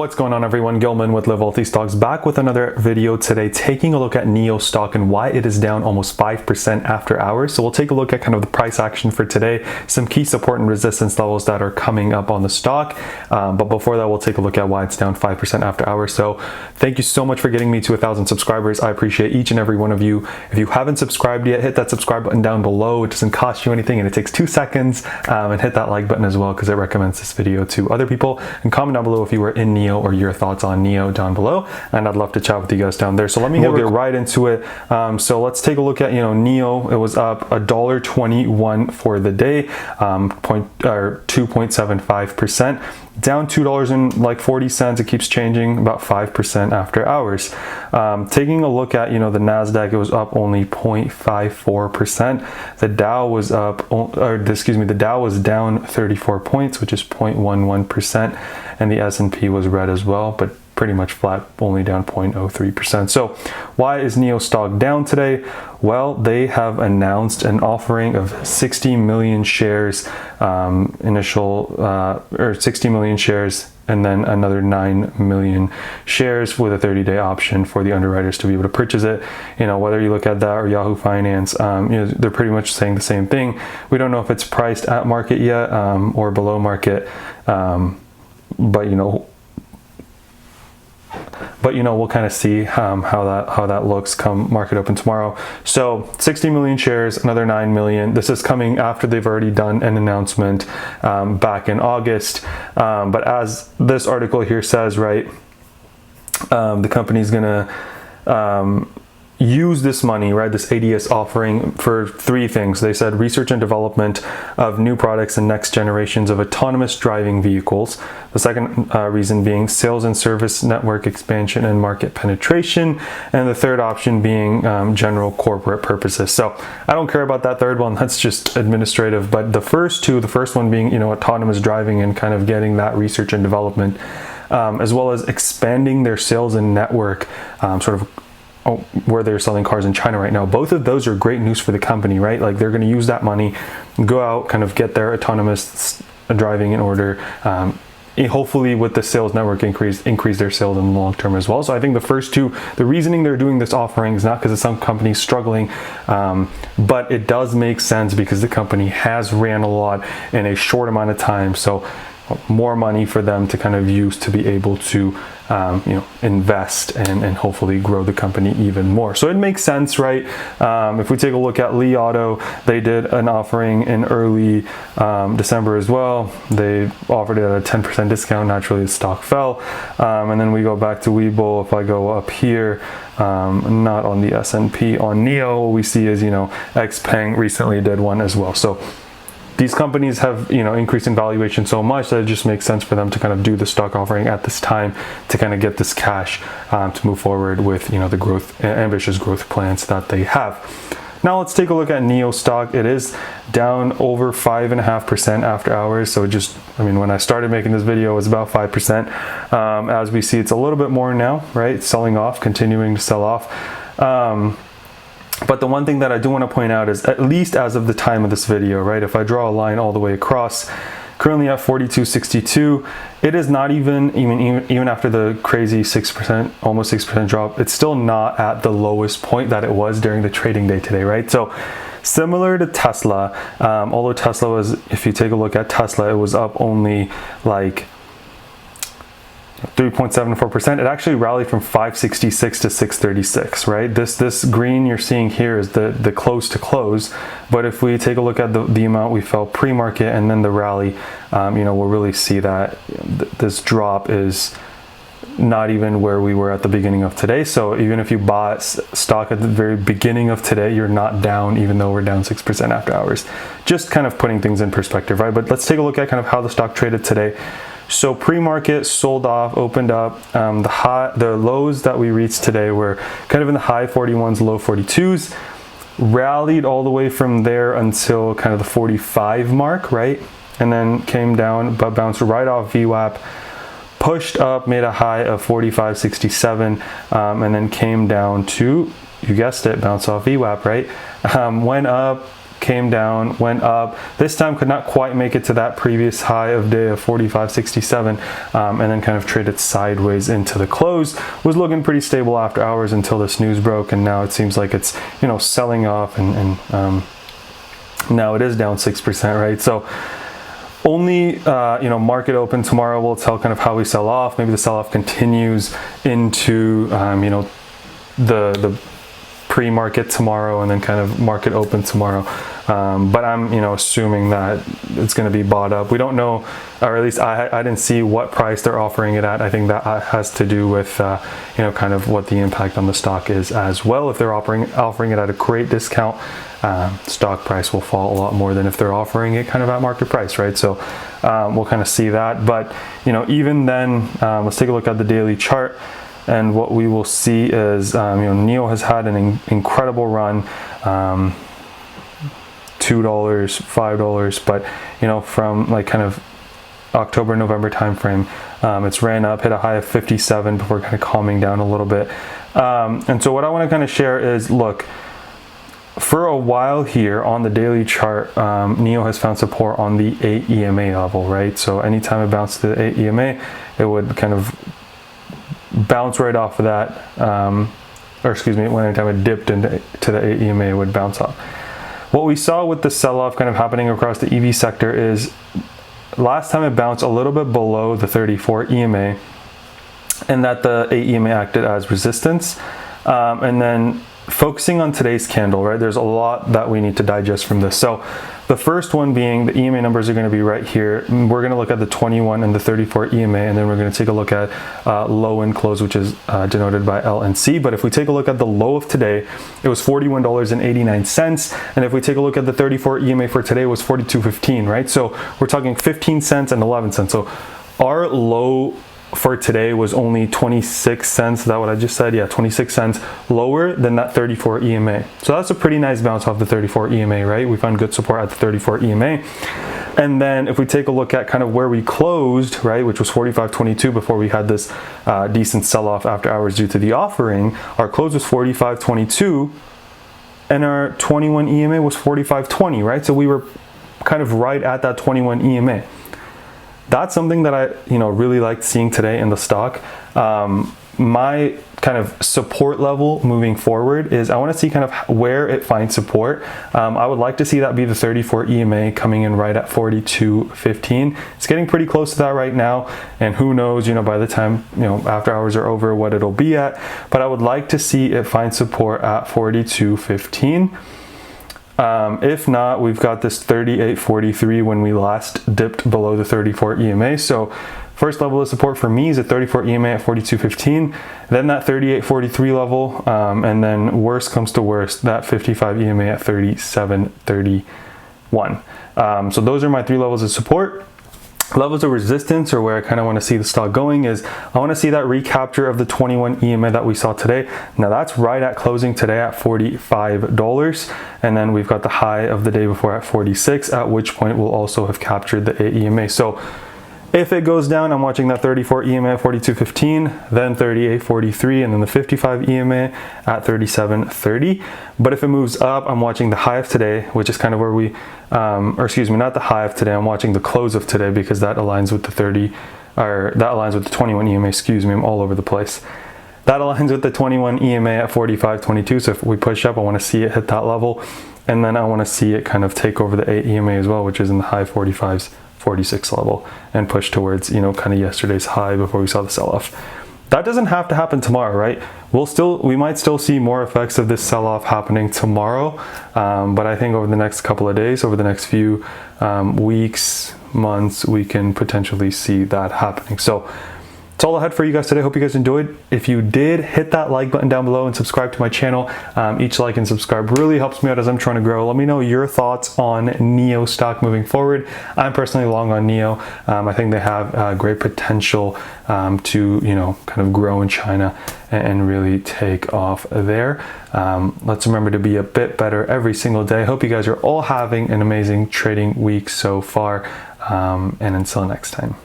What's going on, everyone? Gilman with Live Wealthy Stocks back with another video today, taking a look at NIO stock and why it is down almost 5% after hours. So we'll take a look at kind of the price action for today, some key support and resistance levels that are coming up on the stock. But before that, we'll take a look at why it's down 5% after hours. So thank you so much for getting me to 1,000 subscribers. I appreciate each and every one of you. If you haven't subscribed yet, hit that subscribe button down below. It doesn't cost you anything and it takes 2 seconds. And hit that like button as well because it recommends this video to other people. And comment down below if you were in NIO or your thoughts on NIO down below, and I'd love to chat with you guys down there. So let me get right into it. So let's take a look at NIO. It was up $1.21 for the day, 2.75%, down $2.40. It keeps changing, about 5% after hours. Taking a look at the Nasdaq, it was up only 0.54%. The Dow was the Dow was down 34 points, which is 0.11%, and the S&P was red as well, but pretty much flat, only down 0.03%. So why is NIO stock down today? Well, they have announced an offering of 60 million shares, 60 million shares, and then another 9 million shares with a 30-day option for the underwriters to be able to purchase it. Whether you look at that or Yahoo Finance, they're pretty much saying the same thing. We don't know if it's priced at market yet or below market, but we'll kind of see how that looks come market open tomorrow. So 60 million shares, another 9 million. This is coming after they've already done an announcement back in August. But as this article here says, right, the company's gonna use this money, right, this ADS offering, for 3 things. They said research and development of new products and next generations of autonomous driving vehicles. The second reason being sales and service network expansion and market penetration. And the third option being general corporate purposes. So I don't care about that third one, that's just administrative. But the first two, the first one being, autonomous driving and kind of getting that research and development, as well as expanding their sales and network, where they're selling cars in China right now. Both of those are great news for the company, right? Like, they're going to use that money, go out, kind of get their autonomous driving in order, hopefully with the sales network increase their sales in the long term as well. So I think the first two, the reasoning they're doing this offering is not because of some companies struggling, but it does make sense because the company has ran a lot in a short amount of time. So more money for them to kind of use to be able to invest and hopefully grow the company even more. So it makes sense, right? If we take a look at Li Auto, they did an offering in early December as well. They offered it at a 10% discount. Naturally, the stock fell. And then we go back to Weibo. If I go up here, not on the S&P, on NIO, what we see is, XPeng recently did one as well. So these companies have increased in valuation so much that it just makes sense for them to kind of do the stock offering at this time to kind of get this cash to move forward with the ambitious growth plans that they have. Now let's take a look at NIO stock. It is down over 5.5% after hours. So when I started making this video, it was about 5%. As we see, it's a little bit more now, right? Selling off, continuing to sell off. But the one thing that I do want to point out is, at least as of the time of this video, right, if I draw a line all the way across, currently at 42.62, it is not even after the crazy 6%, almost 6% drop, it's still not at the lowest point that it was during the trading day today, right? So similar to Tesla, although Tesla was, if you take a look at Tesla, it was up only like 3.74%. It actually rallied from 566 to 636, right? This green you're seeing here is the close to close. But if we take a look at the amount we fell pre-market and then the rally, we'll really see that this drop is not even where we were at the beginning of today. So even if you bought stock at the very beginning of today, you're not down, even though we're down 6% after hours. Just kind of putting things in perspective, right? But let's take a look at kind of how the stock traded today. So pre-market sold off, opened up. The lows that we reached today were kind of in the high 41s, low 42s. Rallied all the way from there until kind of the 45 mark, right? And then came down, but bounced right off VWAP, pushed up, made a high of 45.67, and then came down to, you guessed it, bounce off VWAP, right? Went up, came down, went up. This time could not quite make it to that previous high of day of 45.67, and then kind of traded sideways into the close. Was looking pretty stable after hours until this news broke, and now it seems like it's, you know, selling off, and now it is down 6%, right? So only you know, market open tomorrow will tell kind of how we sell off. Maybe the sell-off continues into you know, the pre-market tomorrow, and then kind of market open tomorrow. But I'm, you know, assuming that it's going to be bought up. We don't know, or at least I didn't see what price they're offering it at. I think that has to do with you know, kind of what the impact on the stock is as well. If they're offering it at a great discount, stock price will fall a lot more than if they're offering it kind of at market price, right? So we'll kind of see that. But, you know, even then, let's take a look at the daily chart. And what we will see is, you know, NIO has had an incredible run, $2, $5, but, you know, from like kind of October, November timeframe, it's ran up, hit a high of 57 before kind of calming down a little bit. And so what I want to kind of share is, look, for a while here on the daily chart, NIO has found support on the 8 EMA level, right? So anytime it bounced to the 8 EMA, it would kind of bounce right off of that, or excuse me, anytime it dipped into the 8 EMA, it would bounce off. What we saw with the sell-off kind of happening across the EV sector is last time it bounced a little bit below the 34 EMA, and that the 8 EMA acted as resistance. And then focusing on today's candle, right, there's a lot that we need to digest from this. So the first one being the EMA numbers are going to be right here. We're going to look at the 21 and the 34 EMA, and then we're going to take a look at low and close, which is denoted by L and C. But if we take a look at the low of today, it was $41.89. And if we take a look at the 34 EMA for today, it was $42.15, right? So we're talking 15 cents and 11 cents. So our low for today was only 26 cents. Is that what I just said? Yeah, 26 cents lower than that 34 EMA. So that's a pretty nice bounce off the 34 EMA, right? We found good support at the 34 EMA. And then if we take a look at kind of where we closed, right, which was 45.22 before we had this decent sell-off after hours due to the offering, our close was 45.22, and our 21 EMA was 45.20, right? So we were kind of right at that 21 EMA. That's something that I, you know, really liked seeing today in the stock. My kind of support level moving forward is I want to see kind of where it finds support. I would like to see that be the 34 EMA coming in right at 42.15. It's getting pretty close to that right now, and who knows, you know, by the time, you know, after hours are over, what it'll be at. But I would like to see it find support at 42.15. If not, we've got this 38.43 when we last dipped below the 34 EMA. So first level of support for me is at 34 EMA at 42.15, then that 38.43 level, and then worst comes to worst, that 55 EMA at 37.31. So those are my three levels of support. Levels of resistance, or where I kind of want to see the stock going, is I want to see that recapture of the 21 EMA that we saw today. Now that's right at closing today at $45, and then we've got the high of the day before at 46, at which point we'll also have captured the 8 EMA. So if it goes down, I'm watching that 34 EMA at 42.15, then 38.43, and then the 55 EMA at 37.30. But if it moves up, I'm watching the high of today, which is kind of where we, or excuse me, not the high of today, I'm watching the close of today, because that aligns with the 21 EMA, excuse me, I'm all over the place. That aligns with the 21 EMA at 45.22, so if we push up, I want to see it hit that level, and then I want to see it kind of take over the 8 EMA as well, which is in the high 45s, 46 level, and push towards, you know, kind of yesterday's high before we saw the sell-off. That doesn't have to happen tomorrow, right? We might still see more effects of this sell-off happening tomorrow, but I think over the next couple of days, over the next few weeks, months, we can potentially see that happening. So that's all I had for you guys today. Hope you guys enjoyed. If you did, hit that like button down below and subscribe to my channel. Each like and subscribe really helps me out as I'm trying to grow. Let me know your thoughts on NIO stock moving forward. I'm personally long on NIO. I think they have great potential to, you know, kind of grow in China and really take off there. Let's remember to be a bit better every single day. Hope you guys are all having an amazing trading week so far, and until next time.